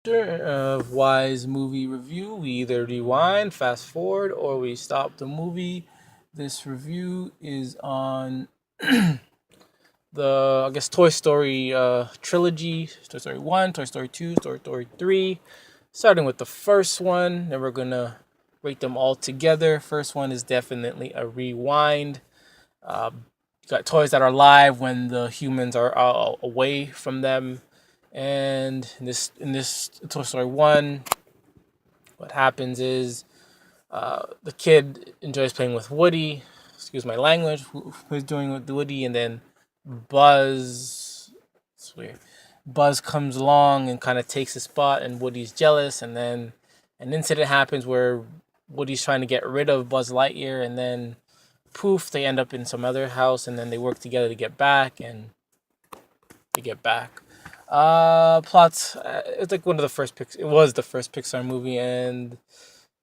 Of Wise Movie Review. We either rewind, fast forward, or we stop the movie. This review is on the, I guess, Toy Story trilogy. Toy Story 1, Toy Story 2, Toy Story 3. Starting with the first one, then we're gonna rate them all together. First one is definitely a rewind. Uh, you got toys that are live when the humans are away from them. And in this Toy Story 1, what happens is the kid enjoys playing with Woody. Excuse my language. Who's doing with Woody, and then Buzz. It's weird. Buzz comes along and kind of takes his spot, and Woody's jealous. And then an incident happens where Woody's trying to get rid of Buzz Lightyear, and then poof, they end up in some other house, and then they work together to get back, and they get back. Plots. It's like one of the first It was the first Pixar movie, and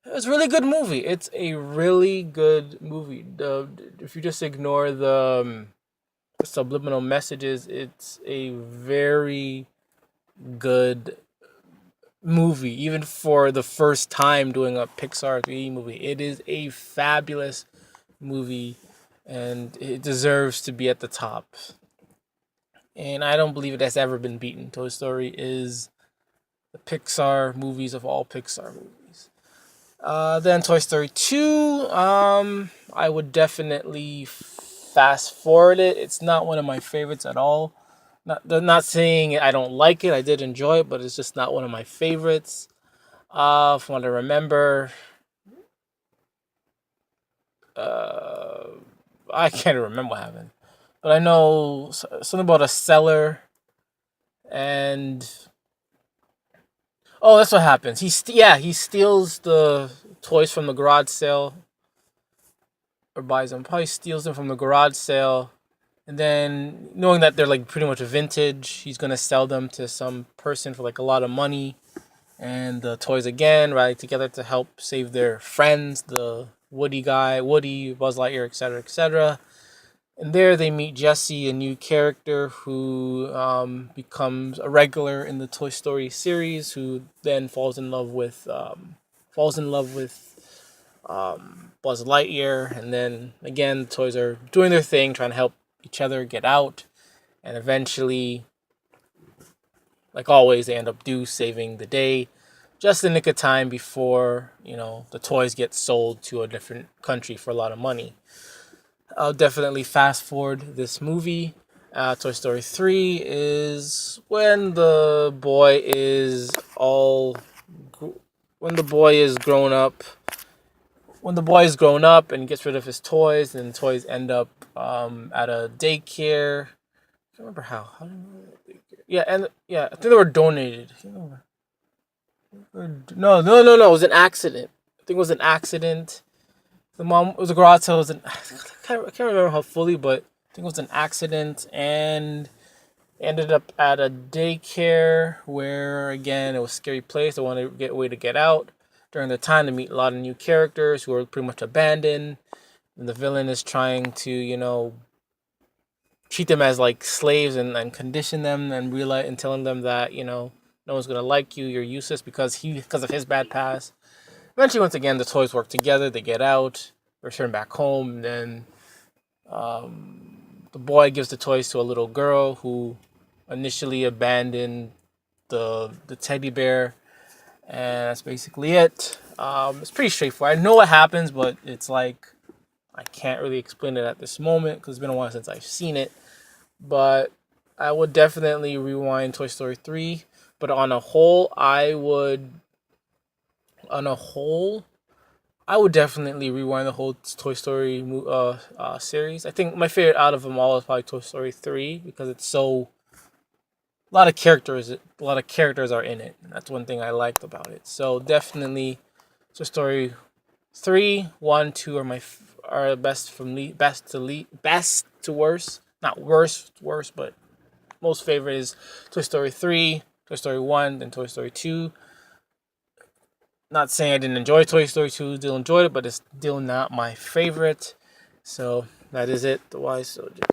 it was a really good movie. It's a really good movie. If you just ignore the subliminal messages, it's a very good movie. Even for the first time doing a Pixar 3D movie, it is a fabulous movie, and it deserves to be at the top. And I don't believe it has ever been beaten. Toy Story is the Pixar movies of all Pixar movies. Then Toy Story 2, I would definitely fast forward it. It's not one of my favorites at all. Not saying I don't like it. I did enjoy it, but it's just not one of my favorites. From what I remember, uh, I can't remember what happened, but I know something about a seller, and oh, that's what happens. He steals the toys from the garage sale, or buys them. Probably steals them from the garage sale, and then knowing that they're like pretty much vintage, he's gonna sell them to some person for like a lot of money. And the toys again rally together to help save their friends, the Woody, Buzz Lightyear, etc., etc. And there they meet Jessie, a new character who becomes a regular in the Toy Story series, who then falls in love with Buzz Lightyear. And then again, the toys are doing their thing, trying to help each other get out, and eventually, like always, they end up saving the day, just in the nick of time before the toys get sold to a different country for a lot of money. I'll definitely fast forward this movie. Toy Story 3 is when the boy is grown up. When the boy is grown up and gets rid of his toys, and the toys end up at a daycare. I can't remember how. How did I know that daycare? Yeah, and yeah, I think they were donated. I can't remember. No, no, no, no. It was an accident. I think it was an accident. The mom it was a garage sale. I can't remember how fully, but I think it was an accident, and ended up at a daycare where again it was a scary place. They wanted to get a way to get out. During the time, to meet a lot of new characters who are pretty much abandoned, and the villain is trying to treat them as like slaves, and condition them, and realize and telling them that no one's gonna like you. You're useless because of his bad past. Eventually, once again, the toys work together. They get out, return back home, and then the boy gives the toys to a little girl who initially abandoned the teddy bear, and that's basically it. It's pretty straightforward. I know what happens, but it's like I can't really explain it at this moment because it's been a while since I've seen it. But I would definitely rewind Toy Story 3. But on a whole, I would definitely rewind the whole Toy Story series. I think my favorite out of them all is probably Toy Story 3 because it's so a lot of characters. A lot of characters are in it. And that's one thing I liked about it. So definitely, Toy Story 3, 1, 2 are best from best to worst. Not worst, but most favorite is Toy Story 3, Toy Story 1, then Toy Story 2. Not saying I didn't enjoy Toy Story 2, still enjoyed it, but it's still not my favorite. So that is it. The Wise Soldier.